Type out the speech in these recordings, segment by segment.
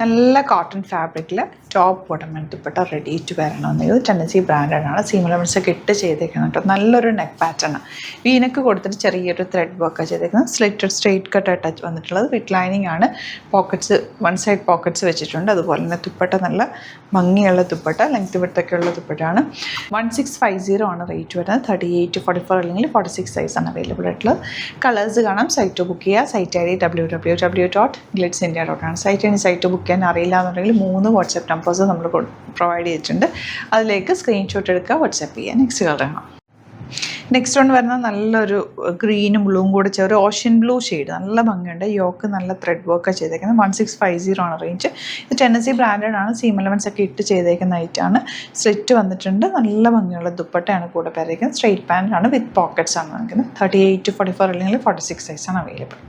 നല്ല കോട്ടൺ ഫാബ്രിക്കിൽ top bottom dupatta ready to വരണമെന്ന്. ഇത് ടെന്നസി ബ്രാൻഡാണ്. സീം എലമെൻറ്റ്സൊക്കെ ഇട്ട് ചെയ്തേക്കുന്നത് കേട്ടോ. നല്ലൊരു നെക്ക് പാറ്റേൺ വീനക്ക് കൊടുത്തിട്ട് ചെറിയൊരു ത്രെഡ് വർക്ക് ചെയ്തേക്കുന്നത്. സ്ലിറ്റഡ് സ്ട്രെയിറ്റ് കട്ട് ടച്ച് വന്നിട്ടുള്ളത്. വിത്ത് ലൈനിങ് ആണ്. പോക്കറ്റ്സ് വൺ സൈഡ് പോക്കറ്റ്സ് വെച്ചിട്ടുണ്ട്. അതുപോലെ തന്നെ ദുപ്പട്ട നല്ല ഭംഗിയുള്ള ദുപ്പട്ട, ലെങ്ത് വിഡ്ത്തൊക്കെ ഉള്ള ദുപ്പട്ടയാണ്. 1650 ആണ് റേറ്റ് വരുന്നത്. 38 to 44 അല്ലെങ്കിൽ 46 സൈസാണ് അവൈലബിൾ ആയിട്ടുള്ളത്. കളേഴ്സ് കാണാം. സൈറ്റ് ബുക്ക് ചെയ്യുക. Site I D www.glitzindia.com. Site book ചെയ്യാൻ അറിയില്ല എന്നുണ്ടെങ്കിൽ 3 വാട്സാപ്പ് നമ്പേഴ്സ് നമ്മൾ പ്രൊവൈഡ് ചെയ്തിട്ടുണ്ട്. അതിലേക്ക് സ്ക്രീൻഷോട്ട് എടുക്കുക, വാട്സാപ്പ് ചെയ്യുക. നെക്സ്റ്റ് കളർ കാണാം. നെക്സ്റ്റ് വൺ വരുന്നത് നല്ലൊരു ഗ്രീനും ബ്ലൂവും കൂടെ ഒരു ഓഷ്യൻ ബ്ലൂ ഷെയ്ഡ്. നല്ല ഭംഗിയുണ്ട്. യോക്ക് നല്ല ത്രെഡ് വർക്ക് ചെയ്തേക്കുന്നത്. 1650 ആണ് റേഞ്ച്. ഇത് ടെന്നസി ബ്രാൻഡഡ് ആണ്. സീം എലമെൻറ്റ്സ് ഒക്കെ ഇട്ട് ചെയ്തേക്കുന്ന ഐറ്റാണ്. സ്ലിറ്റ് വന്നിട്ടുണ്ട്. നല്ല ഭംഗിയുള്ള ദുപ്പട്ടയാണ് കൂടെ പേരേക്കുന്നത്. സ്ട്രെയിറ്റ് പാൻ്റ് ആണ് വിത്ത് പോക്കറ്റ്സ് ആണ് വന്നിരിക്കുന്നത്. 38 to 44 അല്ലെങ്കിൽ 46 സൈസാണ് അവൈലബിൾ.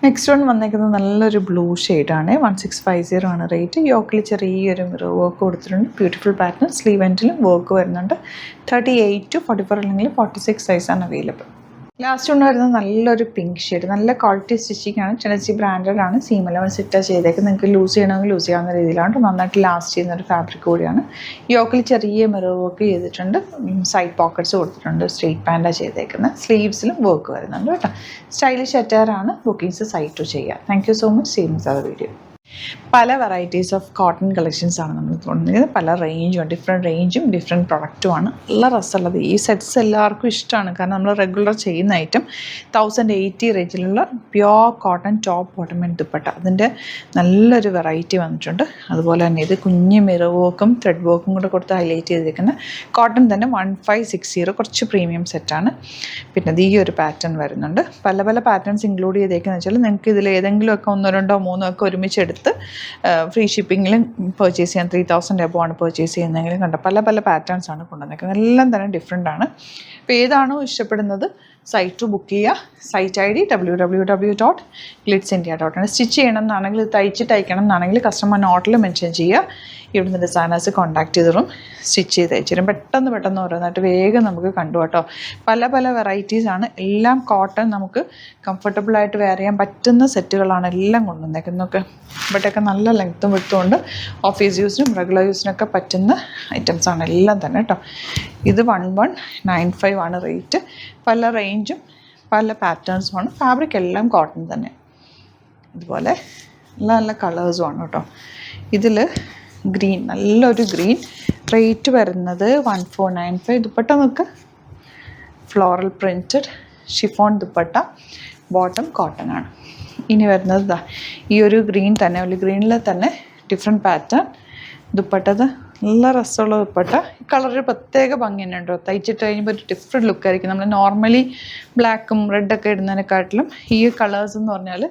നെക്സ്റ്റ് വൺ വന്നേക്കുന്നത് നല്ലൊരു ബ്ലൂ ഷെയ്ഡാണ്. 1650 ആണ് റേറ്റ്. യോക്കിൽ ചെറിയൊരു മിറർ വർക്ക് കൊടുത്തിട്ടുണ്ട്. Beautiful pattern. സ്ലീവ് എൻഡിലും വർക്ക് വരുന്നുണ്ട്. 38 to 44 അല്ലെങ്കിൽ 46 സൈസാണ് അവൈലബിൾ. ലാസ്റ്റ് കൊണ്ട് വരുന്നത് നല്ലൊരു പിങ്ക് ഷെയ്ഡ്. നല്ല ക്വാളിറ്റി സ്റ്റിച്ചിങ് ആണ്. ടെന്നസി ബ്രാൻഡഡ് ആണ്. സീം എലമെൻറ്റ്സ് ഇട്ടാൽ ചെയ്തേക്കുന്നത്. നിങ്ങൾക്ക് ലൂസ് ചെയ്യണമെങ്കിൽ ലൂസ് ചെയ്യാവുന്ന രീതിയിലാണ്. നന്നായിട്ട് ലാസ്റ്റ് ചെയ്യുന്നൊരു ഫാബ്രിക് കൂടിയാണ്. യോക്കിൽ ചെറിയ മിറർ വർക്ക് ചെയ്തിട്ടുണ്ട്. സൈഡ് പോക്കറ്റ്സ് കൊടുത്തിട്ടുണ്ട്. സ്ട്രെയിറ്റ് പാൻറ്റാണ് ചെയ്തേക്കുന്നത്. സ്ലീവ്സിലും വർക്ക് വരുന്നുണ്ട് കേട്ടോ. സ്റ്റൈലിഷ് അറ്റയറാണ്. ബുക്കിംഗ്സ് സൈറ്റ് ചെയ്യുക. Thank you so much. See you in video. പല വെറൈറ്റീസ് ഓഫ് കോട്ടൺ കളക്ഷൻസ് ആണ് നമ്മൾ കൊണ്ടുവന്നത്. പല റേഞ്ചും ഡിഫറെൻറ്റ് റേഞ്ചും ഡിഫറെൻറ്റ് പ്രൊഡക്റ്റുമാണ്. നല്ല രസമുള്ളത്. ഈ സെറ്റ്സ് എല്ലാവർക്കും ഇഷ്ടമാണ്. കാരണം നമ്മൾ റെഗുലർ ചെയ്യുന്ന ഐറ്റം 1080 റേഞ്ചിലുള്ള pure cotton top bottom dupatta. അതിൻ്റെ നല്ലൊരു വെറൈറ്റി വന്നിട്ടുണ്ട്. അതുപോലെ തന്നെ ഇത് കുഞ്ഞ് മിറർ വർക്കും ത്രെഡ് വർക്കും കൂടെ കൊടുത്ത് ഹൈലൈറ്റ് ചെയ്തിരിക്കുന്ന കോട്ടൺ തന്നെ 1560 കുറച്ച് പ്രീമിയം സെറ്റാണ്. പിന്നെ ഇത് ഈ ഒരു പാറ്റേൺ വരുന്നുണ്ട്. പല പല പാറ്റേൺസ് ഇൻക്ലൂഡ് ചെയ്തേക്കുന്നത് വെച്ചാൽ നിങ്ങൾക്ക് ഇതിൽ ഏതെങ്കിലുമൊക്കെ 1, 2, 3 ഒക്കെ ഒരുമിച്ച് എടുത്ത് ഫ്രീ ഷിപ്പിങ്ങിലും പർച്ചേസ് ചെയ്യാൻ 3000 എബോ ആണ് പർച്ചേസ് ചെയ്യുന്നതെങ്കിലും കണ്ട പല പല പാറ്റേൺസ് ആണ് കൊണ്ടുവന്നേക്കുന്നത്. എല്ലാം തന്നെ ഡിഫറെൻ്റ് ആണ്. അപ്പോൾ ഏതാണോ ഇഷ്ടപ്പെടുന്നത് സൈറ്റ് ബുക്ക് ചെയ്യുക. Site I D www.glitzindia.com. Stitch ചെയ്യണം എന്നാണെങ്കിൽ തയ്ച്ചിട്ട് അയക്കണം എന്നാണെങ്കിൽ കസ്റ്റമർ നോട്ടിൽ മെൻഷൻ ചെയ്യുക. ഇവിടുന്ന് ഡിസൈനേഴ്സ് കോൺടാക്ട് ചെയ്തിടും. സ്റ്റിച്ച് ചെയ്ത് അയച്ചുതരും. പെട്ടെന്ന് ഓരോന്നായിട്ട് വേഗം നമുക്ക് കണ്ടു കേട്ടോ. പല പല വെറൈറ്റീസ് ആണ്. എല്ലാം കോട്ടൺ നമുക്ക് കംഫർട്ടബിളായിട്ട് വെയർ ചെയ്യാൻ പറ്റുന്ന സെറ്റുകളാണ് എല്ലാം കൊണ്ടുവന്നേക്കുന്നതൊക്കെ. ഇവിടെയൊക്കെ നല്ല ലെങ്ത്തും വിട്ടും ഉണ്ട്. ഓഫീസ് യൂസിനും റെഗുലർ യൂസിനൊക്കെ പറ്റുന്ന ഐറ്റംസാണ് എല്ലാം തന്നെ കേട്ടോ. ഇത് 1195 ആണ് റേറ്റ്. പല റേഞ്ചും പല പാറ്റേൺസുമാണ്. ഫാബ്രിക് എല്ലാം കോട്ടൺ തന്നെ. ഇതുപോലെ നല്ല നല്ല കളേഴ്സുമാണ് കേട്ടോ. ഇതിൽ ഗ്രീൻ, നല്ലൊരു ഗ്രീൻ. റേറ്റ് വരുന്നത് 1495. ദുപ്പട്ട നമുക്ക് floral printed chiffon dupatta. Bottom cotton ആണ്. ഇനി വരുന്നത് ഈ ഒരു ഗ്രീൻ തന്നെ, ഒരു ഗ്രീനിൽ തന്നെ ഡിഫറെൻറ്റ് പാറ്റേൺ ദുപ്പട്ടത്. നല്ല രസമുള്ള ദുപ്പട്ട. ഈ കളറൊരു പ്രത്യേക ഭംഗി തന്നെ ഉണ്ടോ. തയ്ച്ചിട്ട് കഴിയുമ്പോൾ ഒരു ഡിഫറെൻറ്റ് ലുക്കായിരിക്കും. നമ്മൾ നോർമലി ബ്ലാക്കും റെഡൊക്കെ ഇടുന്നതിനെക്കാട്ടിലും ഈ കളേഴ്സ് എന്ന് പറഞ്ഞാൽ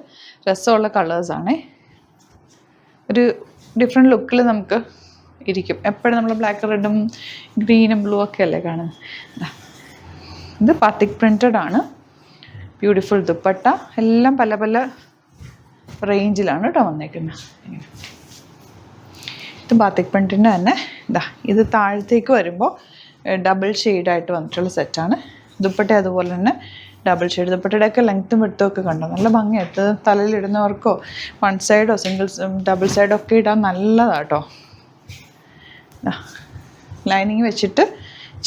രസമുള്ള കളേഴ്സാണേ. ഒരു ഡിഫറെൻറ്റ് ലുക്കിൽ നമുക്ക് ഇരിക്കും. എപ്പോഴും നമ്മൾ ബ്ലാക്ക് റെഡും ഗ്രീനും ബ്ലൂ ഒക്കെ അല്ലേ കാണുന്നത്. ഇത് പാത്തിക് പ്രിൻറ്റഡ് ആണ്. ബ്യൂട്ടിഫുൾ ദുപ്പട്ട. എല്ലാം പല പല റേഞ്ചിലാണ് കേട്ടോ വന്നേക്കുന്നത്. ഇത് ബാത്തിക് പ്രിൻറ്റിൻ്റെ തന്നെ ഇത് താഴത്തേക്ക് വരുമ്പോൾ ഡബിൾ ഷെയ്ഡായിട്ട് വന്നിട്ടുള്ള സെറ്റാണ്. ദുപ്പട്ട അതുപോലെ തന്നെ ഡബിൾ ഷെയ്ഡ്. ദുപ്പട്ടയുടെയൊക്കെ ലെങ്ത്തും വിട്ടും ഒക്കെ കണ്ടോ. നല്ല ഭംഗിയായിട്ട് തലയിലിടുന്നവർക്കോ വൺ സൈഡോ ഡബിൾ സൈഡോ ഒക്കെ ഇടാൻ നല്ലതാട്ടോ. ലൈനിങ് വെച്ചിട്ട്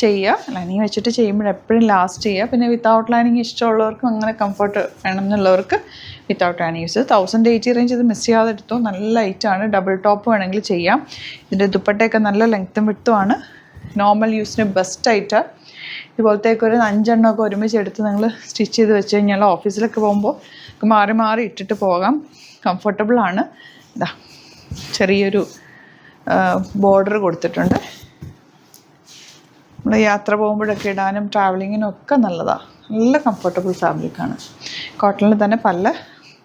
ചെയ്യുക. ലൈനിങ് വെച്ചിട്ട് ചെയ്യുമ്പോൾ എപ്പോഴും ലാസ്റ്റ് ചെയ്യുക. പിന്നെ വിത്തൗട്ട് ലൈനിങ് ഇഷ്ടമുള്ളവർക്കും അങ്ങനെ കംഫർട്ട് വേണം എന്നുള്ളവർക്ക് വിത്തൗട്ട് ലൈനിങ് യൂസ്. 1080 റേഞ്ച് ഇത് മിസ് ചെയ്യാതെ എടുത്തോ. നല്ല ലൈറ്റാണ്. ഡബിൾ ടോപ്പ് വേണമെങ്കിൽ ചെയ്യാം. ഇതിൻ്റെ ദുപ്പട്ടയൊക്കെ നല്ല ലെങ്ത്തും വിട്ടുമാണ്. നോർമൽ യൂസിന് ബെസ്റ്റ് ആയിട്ട് ഇതുപോലത്തേക്ക് ഒരു 5 എണ്ണമൊക്കെ ഒരുമിച്ച് എടുത്ത് നിങ്ങൾ സ്റ്റിച്ച് ചെയ്ത് വെച്ച് കഴിഞ്ഞാൽ ഓഫീസിലൊക്കെ പോകുമ്പോൾ മാറി മാറി ഇട്ടിട്ട് പോകാം. കംഫർട്ടബിളാണ്. ചെറിയൊരു ബോർഡർ കൊടുത്തിട്ടുണ്ട്. നമ്മൾ യാത്ര പോകുമ്പോഴൊക്കെ ഇടാനും ട്രാവലിങ്ങിനും ഒക്കെ നല്ലതാണ്. നല്ല കംഫർട്ടബിൾ ഫാബ്രിക്കാണ്. കോട്ടണിൽ തന്നെ പല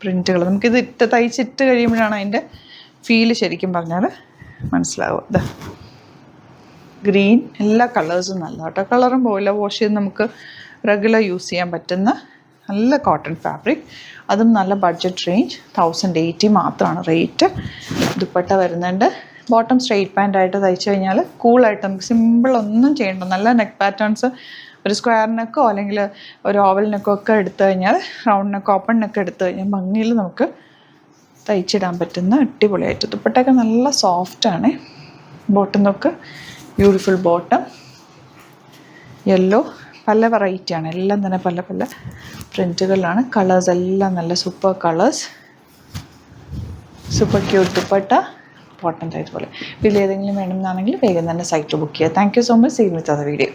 പ്രിൻറ്റുകൾ. നമുക്കിത് തയ്ച്ചിട്ട് കഴിയുമ്പോഴാണ് അതിൻ്റെ ഫീല് ശരിക്കും പറഞ്ഞാൽ മനസ്സിലാവുക. ഗ്രീൻ. എല്ലാ കളേഴ്സും നല്ല കേട്ടോ. കളറും പോയില്ല. വാഷ് ചെയ്ത് നമുക്ക് റെഗുലർ യൂസ് ചെയ്യാൻ പറ്റുന്ന നല്ല കോട്ടൺ ഫാബ്രിക്. അതും നല്ല ബഡ്ജറ്റ് റേഞ്ച്. 1080 മാത്രമാണ് റേറ്റ്. ദുപ്പട്ട വരുന്നുണ്ട്. ബോട്ടം സ്ട്രെയിറ്റ് പാൻ്റായിട്ട് തയ്ച്ചു കഴിഞ്ഞാൽ കൂളായിട്ട് നമുക്ക് സിമ്പിൾ ഒന്നും ചെയ്യണ്ട. നല്ല നെക്ക് പാറ്റേൺസ് ഒരു സ്ക്വയർ നെക്കോ അല്ലെങ്കിൽ ഒരു ഓവൽ നെക്കോ ഒക്കെ എടുത്തു കഴിഞ്ഞാൽ, റൗണ്ട് നെക്ക് ഓപ്പൺ നെക്ക് എടുത്തു കഴിഞ്ഞാൽ ഭംഗിയിൽ നമുക്ക് തയ്ച്ചിടാൻ പറ്റുന്ന അടിപൊളിയായിട്ട്. ദുപ്പട്ടയൊക്കെ നല്ല സോഫ്റ്റാണ്. ബോട്ടം നോക്ക്, ബ്യൂട്ടിഫുൾ ബോട്ടം. യെല്ലോ പല വെറൈറ്റിയാണ്, എല്ലാം തന്നെ പല പല പ്രിൻറ്റുകളാണ്. കളേഴ്സ് എല്ലാം നല്ല super colours. Super cute dupatta. Bottom ഇതുപോലെ. ഇതിൽ ഏതെങ്കിലും വേണമെന്നാണെങ്കിൽ വേഗം തന്നെ സൈറ്റ് ബുക്ക് ചെയ്യുക. Thank you so much. See you with other video.